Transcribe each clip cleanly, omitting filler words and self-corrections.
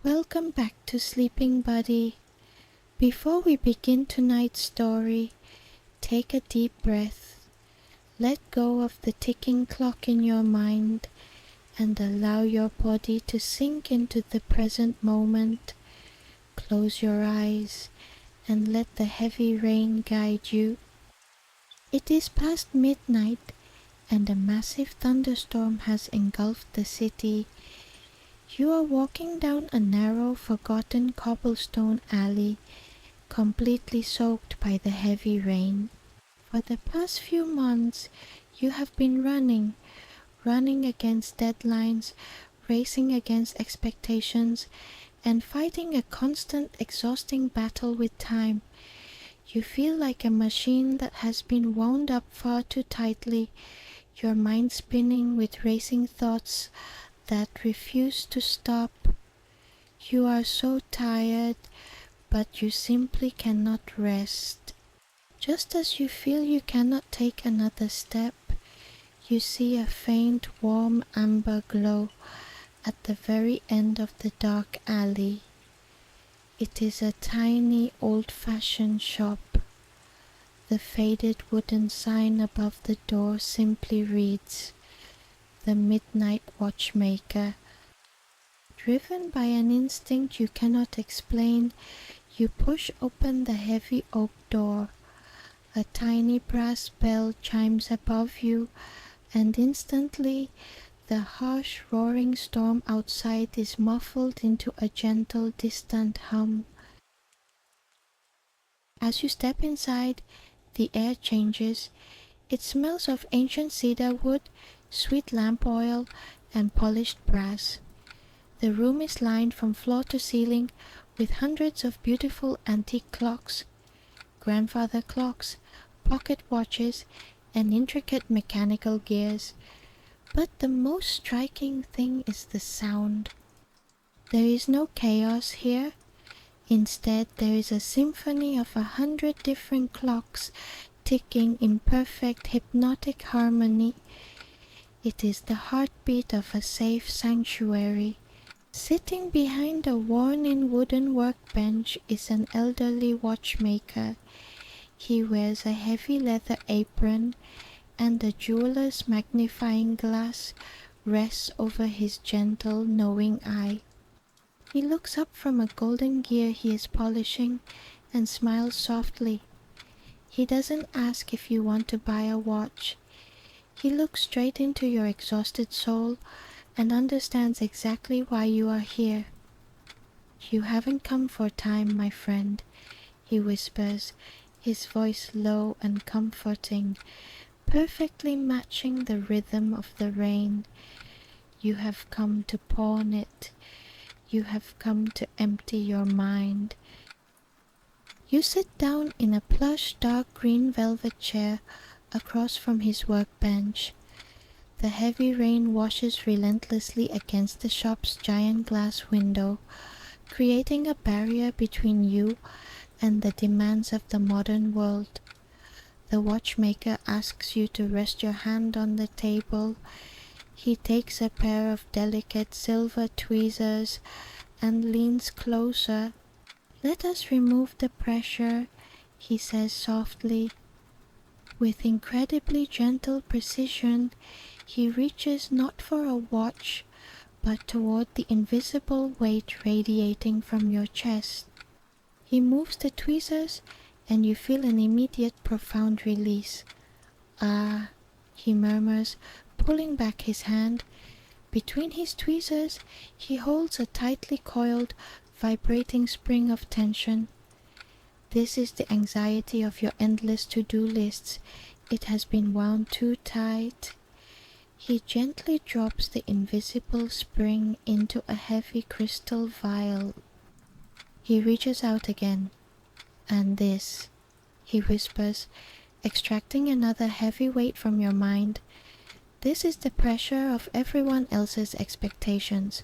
Welcome back to Sleeping Buddy. Before we begin tonight's story, take a deep breath. Let go of the ticking clock in your mind and allow your body to sink into the present moment. Close your eyes and let the heavy rain guide you. It is past midnight and a massive thunderstorm has engulfed the city. You are walking down a narrow, forgotten cobblestone alley, completely soaked by the heavy rain. For the past few months, you have been running against deadlines, racing against expectations, and fighting a constant, exhausting battle with time. You feel like a machine that has been wound up far too tightly, your mind spinning with racing thoughts that refuse to stop. You are so tired, but you simply cannot rest. Just as you feel you cannot take another step, you see a faint, warm amber glow at the very end of the dark alley. It is a tiny, old-fashioned shop. The faded wooden sign above the door simply reads, "The Midnight Watchmaker." Driven by an instinct you cannot explain, you push open the heavy oak door. A tiny brass bell chimes above you, and instantly the harsh roaring storm outside is muffled into a gentle, distant hum. As you step inside, the air changes. It smells of ancient cedar wood, sweet lamp oil, and polished brass. The room is lined from floor to ceiling with hundreds of beautiful antique clocks, grandfather clocks, pocket watches, and intricate mechanical gears. But the most striking thing is the sound. There is no chaos here. Instead, there is a symphony of 100 different clocks ticking in perfect hypnotic harmony. It is the heartbeat of a safe sanctuary. Sitting behind a worn-in wooden workbench is an elderly watchmaker. He wears a heavy leather apron, and a jeweler's magnifying glass rests over his gentle, knowing eye. He looks up from a golden gear he is polishing and smiles softly. He doesn't ask if you want to buy a watch. He looks straight into your exhausted soul and understands exactly why you are here. "You haven't come for time, my friend," he whispers, his voice low and comforting, perfectly matching the rhythm of the rain. "You have come to pawn it. You have come to empty your mind." You sit down in a plush dark green velvet chair across from his workbench. The heavy rain washes relentlessly against the shop's giant glass window, creating a barrier between you and the demands of the modern world. The watchmaker asks you to rest your hand on the table. He takes a pair of delicate silver tweezers and leans closer. "Let us remove the pressure," he says softly. With incredibly gentle precision, he reaches not for a watch, but toward the invisible weight radiating from your chest. He moves the tweezers, and you feel an immediate profound release. "Ah," he murmurs, pulling back his hand. Between his tweezers, he holds a tightly coiled, vibrating spring of tension. "This is the anxiety of your endless to-do lists. It has been wound too tight." He gently drops the invisible spring into a heavy crystal vial. He reaches out again. "And this," he whispers, extracting another heavy weight from your mind. "This is the pressure of everyone else's expectations.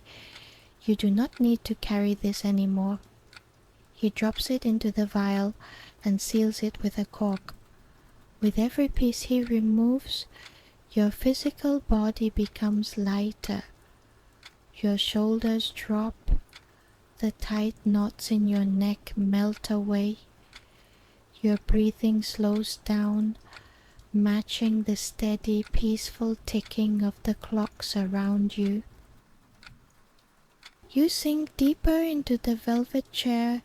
You do not need to carry this anymore." He drops it into the vial and seals it with a cork. With every piece he removes, your physical body becomes lighter. Your shoulders drop, The tight knots in your neck melt away. Your breathing slows down, matching the steady, peaceful ticking of the clocks around you. You sink deeper into the velvet chair,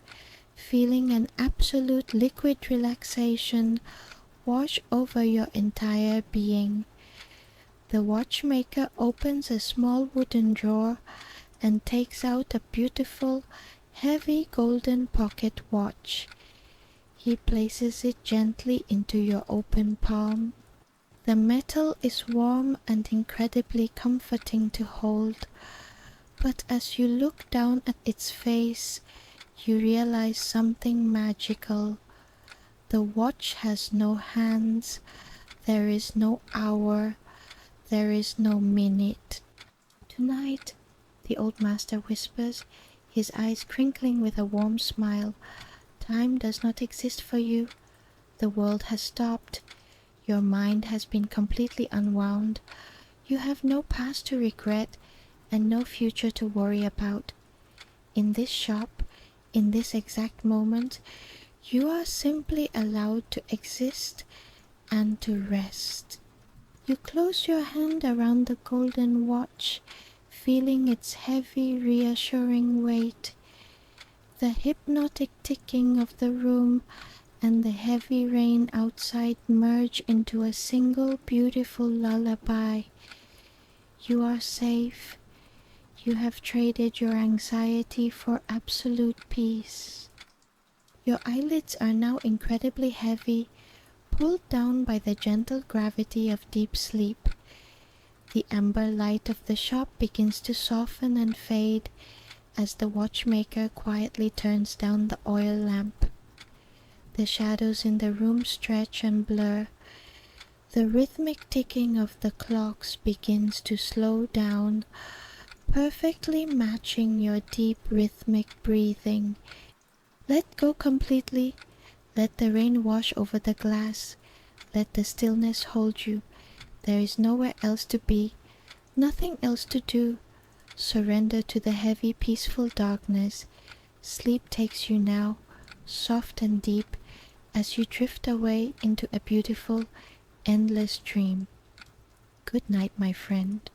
feeling an absolute liquid relaxation wash over your entire being. The watchmaker opens a small wooden drawer and takes out a beautiful, heavy golden pocket watch. He places it gently into your open palm. The metal is warm and incredibly comforting to hold, but as you look down at its face, you realize something magical. The watch has no hands, there is no hour, there is no minute. "Tonight," the old master whispers, his eyes crinkling with a warm smile, "time does not exist for you. The world has stopped. Your mind has been completely unwound. You have no past to regret and no future to worry about. In this shop, in this exact moment, you are simply allowed to exist and to rest." You close your hand around the golden watch, feeling its heavy, reassuring weight. The hypnotic ticking of the room and the heavy rain outside merge into a single beautiful lullaby. You are safe. You have traded your anxiety for absolute peace. Your eyelids are now incredibly heavy, pulled down by the gentle gravity of deep sleep. The amber light of the shop begins to soften and fade as the watchmaker quietly turns down the oil lamp. The shadows in the room stretch and blur. The rhythmic ticking of the clocks begins to slow down, perfectly matching your deep rhythmic breathing. Let go completely. Let the rain wash over the glass. Let the stillness hold you. There is nowhere else to be, nothing else to do. Surrender to the heavy, peaceful darkness. Sleep takes you now, soft and deep, as you drift away into a beautiful, endless dream. Good night, my friend.